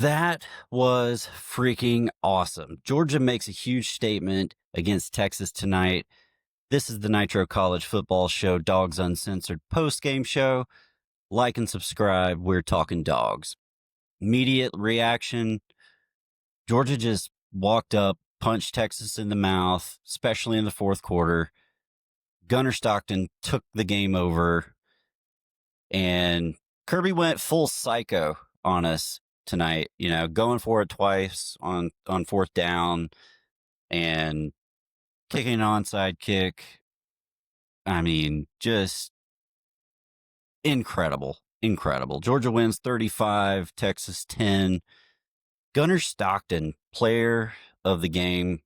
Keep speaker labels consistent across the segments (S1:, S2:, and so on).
S1: That was freaking awesome. Georgia makes a huge statement against Texas tonight. This is the Nitro College Football Show, Dawgs Uncensored postgame show. Like and subscribe. We're talking dogs. Immediate reaction. Georgia just walked up, punched Texas in the mouth, especially in the fourth quarter. Gunner Stockton took the game over, and Kirby went full psycho on us tonight, going for it twice on fourth down and kicking an onside kick. I mean, just incredible. Georgia wins 35, Texas 10. Gunner Stockton, player of the game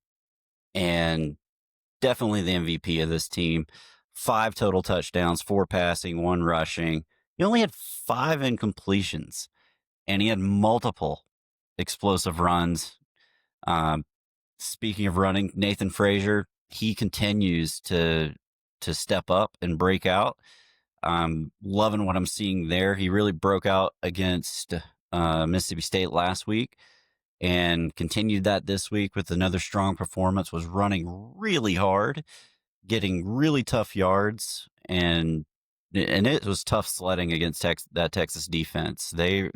S1: and definitely the MVP of this team. 5 total touchdowns, 4 passing, 1 rushing. He only had 5 incompletions, and he had multiple explosive runs. Speaking of running, Nathan Frazier, he continues to step up and break out. I'm loving what I'm seeing there. He really broke out against Mississippi State last week and continued that this week with another strong performance, was running really hard, getting really tough yards, and it was tough sledding against that Texas defense. These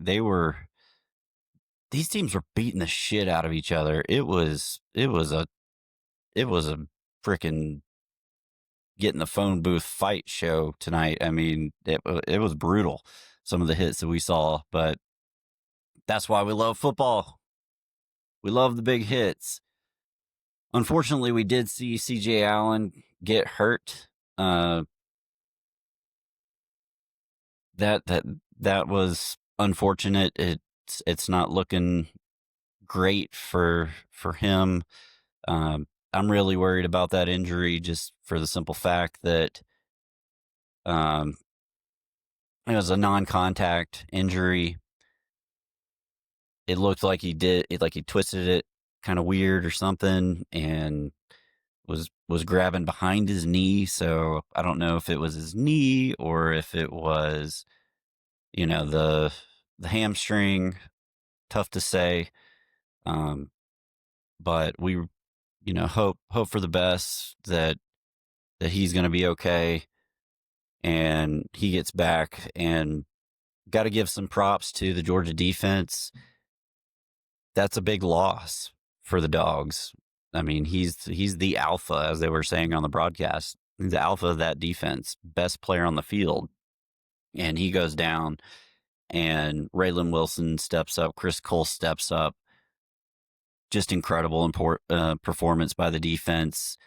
S1: teams were beating the shit out of each other. It was a freaking get in the phone booth fight show tonight. I mean, it was brutal, some of the hits that we saw, but that's why we love football. We love the big hits. Unfortunately, we did see CJ Allen get hurt. That was unfortunate. It's not looking great for him. I'm really worried about that injury, just for the simple fact that it was a non-contact injury. It looked like he twisted it kind of weird or something, and was grabbing behind his knee. So I don't know if it was his knee or if it was, the hamstring. Tough to say. But we, hope for the best that he's going to be okay and he gets back. And got to give some props to the Georgia defense. That's a big loss for the Dawgs. I mean, he's the alpha, as they were saying on the broadcast. He's the alpha of that defense, best player on the field. And he goes down, and Raylan Wilson steps up. Chris Cole steps up. Just incredible performance by the defense.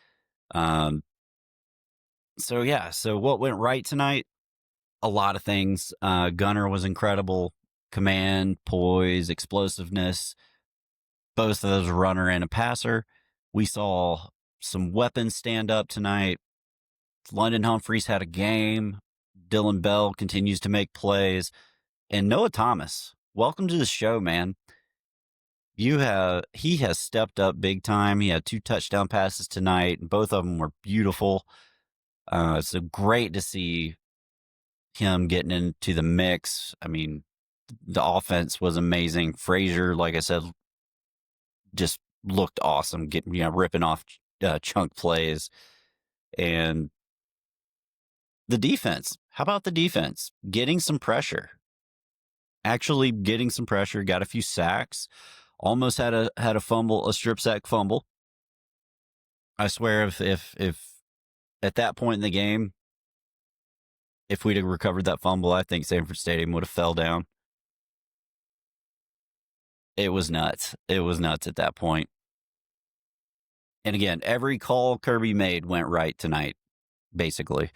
S1: So what went right tonight? A lot of things. Gunner was incredible. Command, poise, explosiveness. Both of those, a runner and a passer. We saw some weapons stand up tonight. London Humphreys had a game. Dylan Bell continues to make plays. And Noah Thomas, welcome to the show, man. He has stepped up big time. He had 2 touchdown passes tonight, and both of them were beautiful. So great to see him getting into the mix. I mean, the offense was amazing. Frazier, like I said, just looked awesome, ripping off chunk plays. And the defense, how about the defense? Getting some pressure. Actually getting some pressure, got a few sacks, almost had a fumble, a strip sack fumble. I swear if at that point in the game, if we'd have recovered that fumble, I think Sanford Stadium would have fell down. It was nuts. It was nuts at that point. And again, every call Kirby made went right tonight, basically.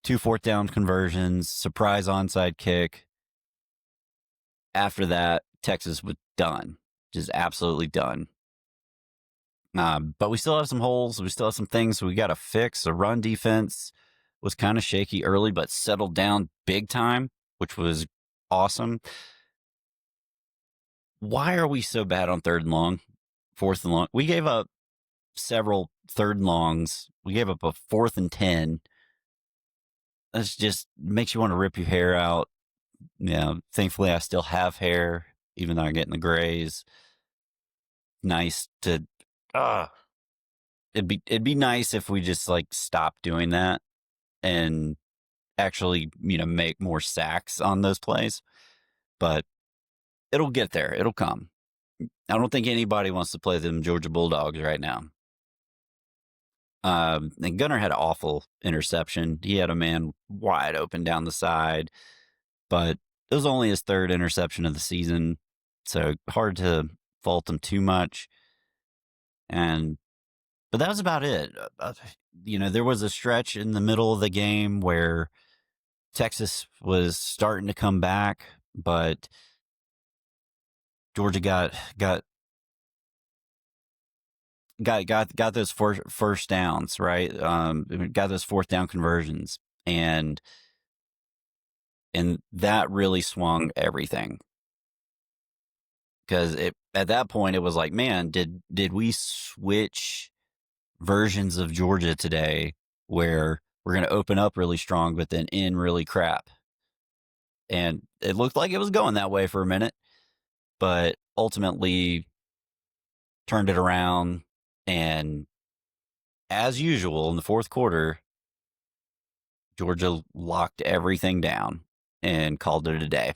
S1: 2 fourth down conversions, surprise onside kick. After that, Texas was done. Just absolutely done. But we still have some holes. We still have some things we got to fix. The run defense was kind of shaky early, but settled down big time, which was awesome. Why are we so bad on 3rd and long, 4th and long? We gave up several 3rd and longs. We gave up a 4th and 10. That's just makes you want to rip your hair out. Thankfully I still have hair. even though I get in the grays. Nice to, uh, it'd be nice if we just like stop doing that and actually, make more sacks on those plays. But it'll get there. It'll come. I don't think anybody wants to play them Georgia Bulldogs right now. And Gunner had an awful interception. He had a man wide open down the side, but it was only his third interception of the season, so hard to fault him too much. But that was about it. There was a stretch in the middle of the game where Texas was starting to come back, but Georgia got those first downs, right? Got those fourth down conversions, and that really swung everything. Because at that point it was like, man, did we switch versions of Georgia today, where we're going to open up really strong, but then end really crap? And it looked like it was going that way for a minute, but ultimately turned it around. And as usual, in the fourth quarter, Georgia locked everything down and called it a day.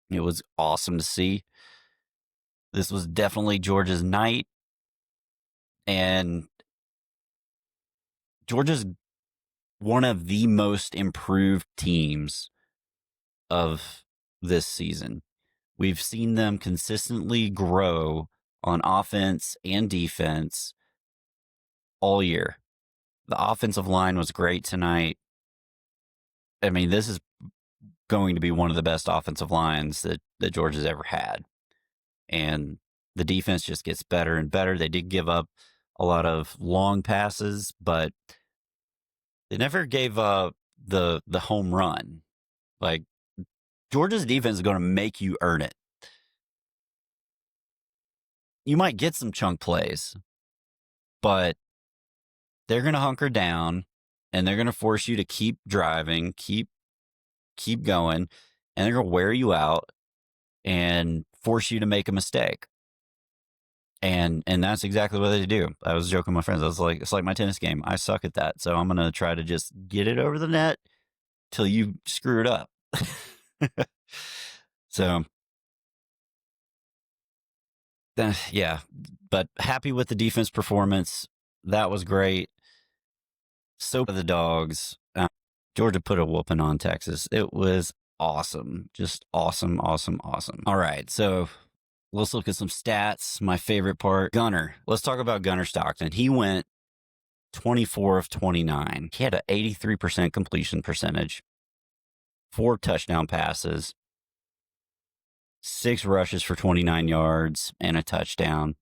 S1: It was awesome to see. This was definitely Georgia's night. And Georgia's one of the most improved teams of this season. We've seen them consistently grow on offense and defense all year. The offensive line was great tonight. I mean, this is going to be one of the best offensive lines that Georgia's ever had. And the defense just gets better and better. They did give up a lot of long passes, but they never gave up the home run. Like, Georgia's defense is going to make you earn it. You might get some chunk plays, but they're going to hunker down and they're going to force you to keep driving, keep going, and they're going to wear you out and force you to make a mistake. And that's exactly what they do. I was joking with my friends. I was like, it's like my tennis game. I suck at that. So I'm going to try to just get it over the net till you screw it up. So, yeah, but happy with the defense performance. That was great. So the Dawgs. Georgia put a whooping on Texas. It was awesome. Just awesome, awesome, awesome. All right, so let's look at some stats. My favorite part, Gunner. Let's talk about Gunner Stockton. He went 24 of 29. He had an 83% completion percentage, 4 touchdown passes, 6 rushes for 29 yards, and a touchdown.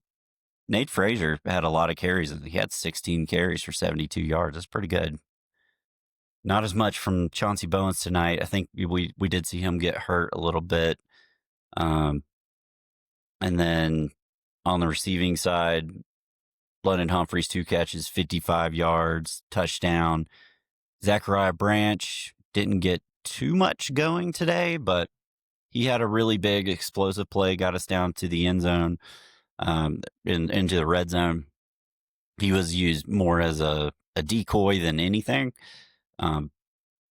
S1: Nate Frazier had a lot of carries. He had 16 carries for 72 yards. That's pretty good. Not as much from Chauncey Bowens tonight. I think we did see him get hurt a little bit. And then on the receiving side, London Humphreys, 2 catches, 55 yards, touchdown. Zachariah Branch didn't get too much going today, but he had a really big explosive play, got us down to the end zone, into the red zone. He was used more as a decoy than anything,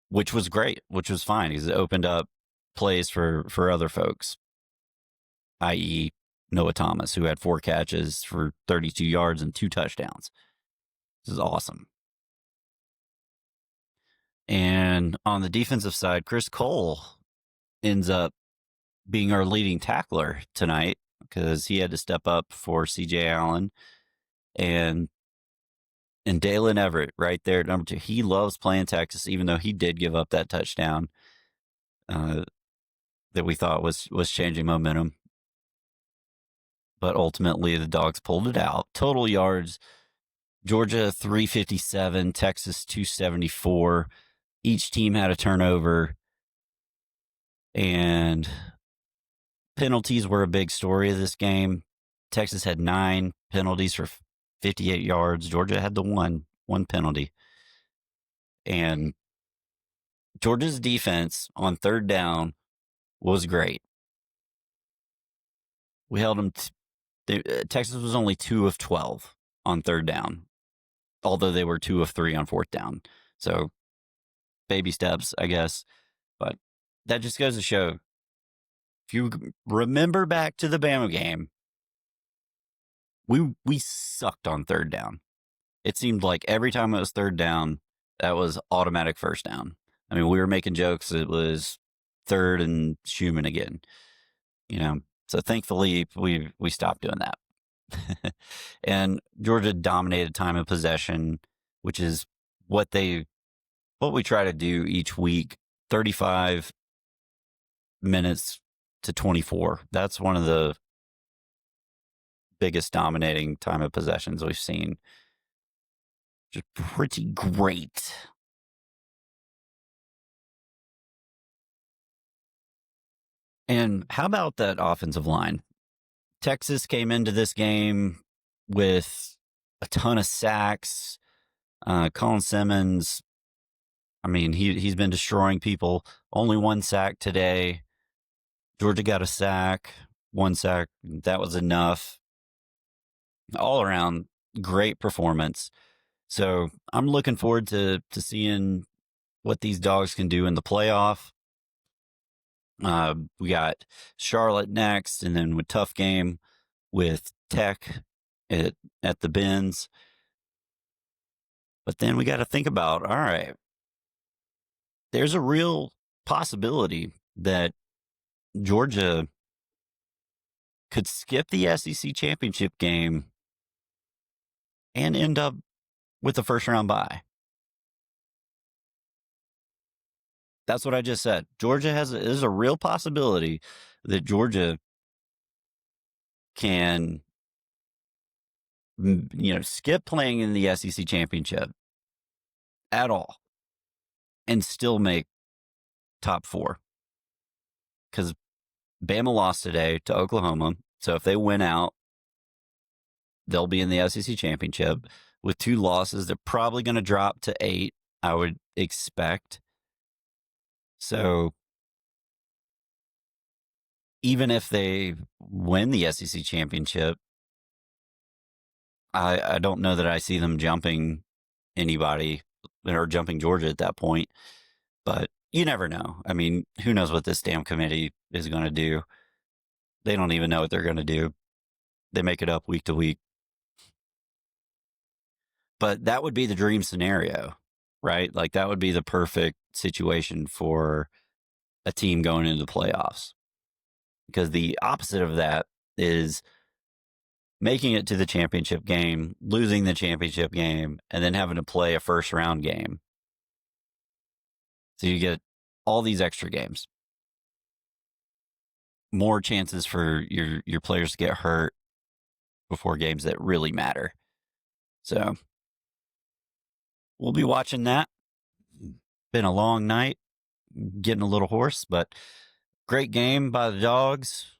S1: which was great, which was fine because it opened up plays for other folks, i.e. Noah Thomas, who had 4 catches for 32 yards and 2 touchdowns. This is awesome. And on the defensive side, Chris Cole ends up being our leading tackler tonight because he had to step up for C.J. Allen. And Dalen Everett right there at number 2. He loves playing Texas, even though he did give up that touchdown that we thought was changing momentum. But ultimately, the Dawgs pulled it out. Total yards, Georgia 357, Texas 274. Each team had a turnover. And penalties were a big story of this game. Texas had 9 penalties for 58 yards. Georgia had the one penalty. And Georgia's defense on third down was great. We held them. Texas was only 2 of 12 on third down, although they were 2 of 3 on fourth down. So baby steps, I guess. But that just goes to show, if you remember back to the Bama game, we sucked on third down. It seemed like every time it was third down, that was automatic first down. I mean, we were making jokes. It was third and Schumann again, So thankfully, we stopped doing that. And Georgia dominated time of possession, which is what we try to do each week. 35 minutes to 24. That's one of the biggest dominating time of possessions we've seen. Just pretty great. And how about that offensive line? Texas came into this game with a ton of sacks. Colin Simmons, I mean, he's been destroying people. Only 1 sack today. Georgia got a sack, 1 sack. That was enough. All around, great performance. So I'm looking forward to seeing what these Dawgs can do in the playoff. We got Charlotte next, and then with tough game with Tech at the Benz. But then we got to think about, all right, there's a real possibility that Georgia could skip the SEC championship game and end up with a first-round bye. That's what I just said. Georgia is a real possibility that Georgia can, skip playing in the SEC championship at all and still make top 4. Because Bama lost today to Oklahoma. So if they win out, they'll be in the SEC championship. With 2 losses, they're probably going to drop to 8, I would expect. So even if they win the SEC championship, I don't know that I see them jumping anybody or jumping Georgia at that point. But you never know. I mean, who knows what this damn committee is going to do? They don't even know what they're going to do. They make it up week to week. But that would be the dream scenario, right? Like that would be the perfect situation for a team going into the playoffs. Because the opposite of that is making it to the championship game, losing the championship game, and then having to play a first round game. So you get all these extra games. More chances for your players to get hurt before games that really matter. So we'll be watching that. Been a long night, getting a little hoarse, but great game by the Dawgs.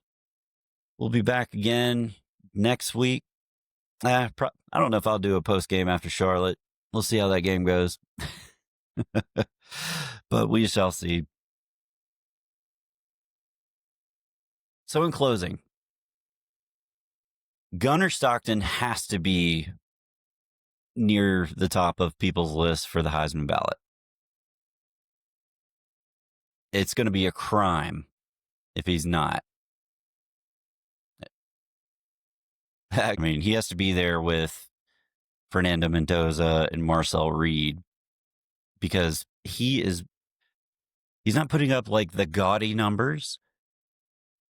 S1: We'll be back again next week. I don't know if I'll do a post game after Charlotte. We'll see how that game goes. But we shall see. So in closing, Gunner Stockton has to be near the top of people's list for the Heisman ballot. It's going to be a crime if he's not. I mean, he has to be there with Fernando Mendoza and Marcel Reed because he's not putting up like the gaudy numbers,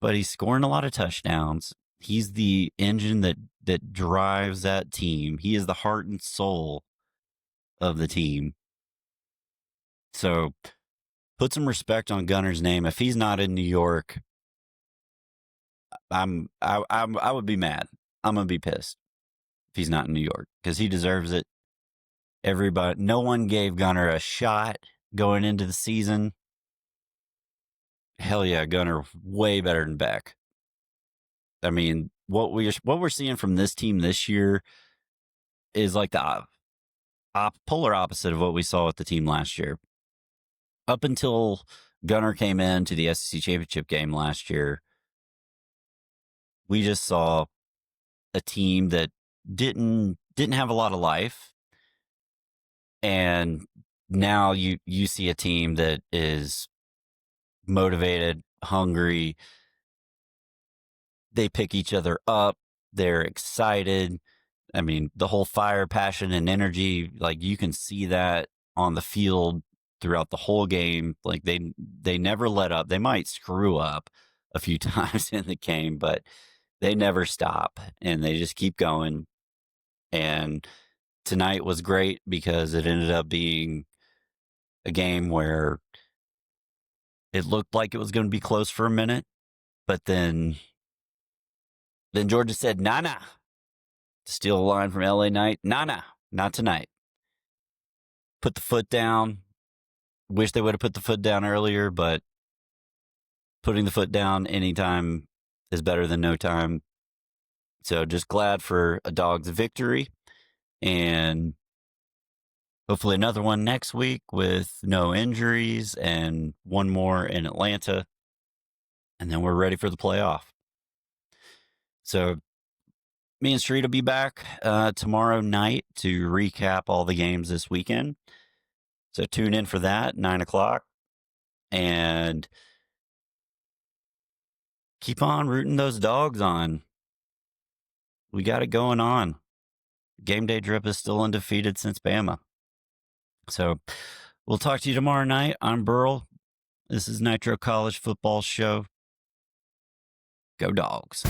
S1: but he's scoring a lot of touchdowns. He's the engine that drives that team. He is the heart and soul of the team. So put some respect on Gunner's name. If he's not in New York, I would be mad. I'm gonna be pissed if he's not in New York because he deserves it. No one gave Gunner a shot going into the season. Hell yeah, Gunner way better than Beck. I mean, what we're seeing from this team this year is like the polar opposite of what we saw with the team last year. Up until Gunner came into the SEC championship game last year, we just saw a team that didn't have a lot of life, and now you see a team that is motivated, hungry. They pick each other up. They're excited. I mean, the whole fire, passion, and energy, like you can see that on the field throughout the whole game. Like they never let up. They might screw up a few times in the game, but they never stop and they just keep going. And tonight was great because it ended up being a game where it looked like it was going to be close for a minute, but then Georgia said, "Nah, nah." To steal a line from LA Knight, "Nah, not tonight." Put the foot down. Wish they would have put the foot down earlier, but putting the foot down anytime is better than no time. So just glad for a Dawgs victory, and hopefully another one next week with no injuries and one more in Atlanta. And then we're ready for the playoff. So me and Street will be back tomorrow night to recap all the games this weekend. So tune in for that, 9 o'clock. And keep on rooting those Dawgs on. We got it going on. Game Day Drip is still undefeated since Bama. So we'll talk to you tomorrow night. I'm Burl. This is Nitro College Football Show. Go Dawgs.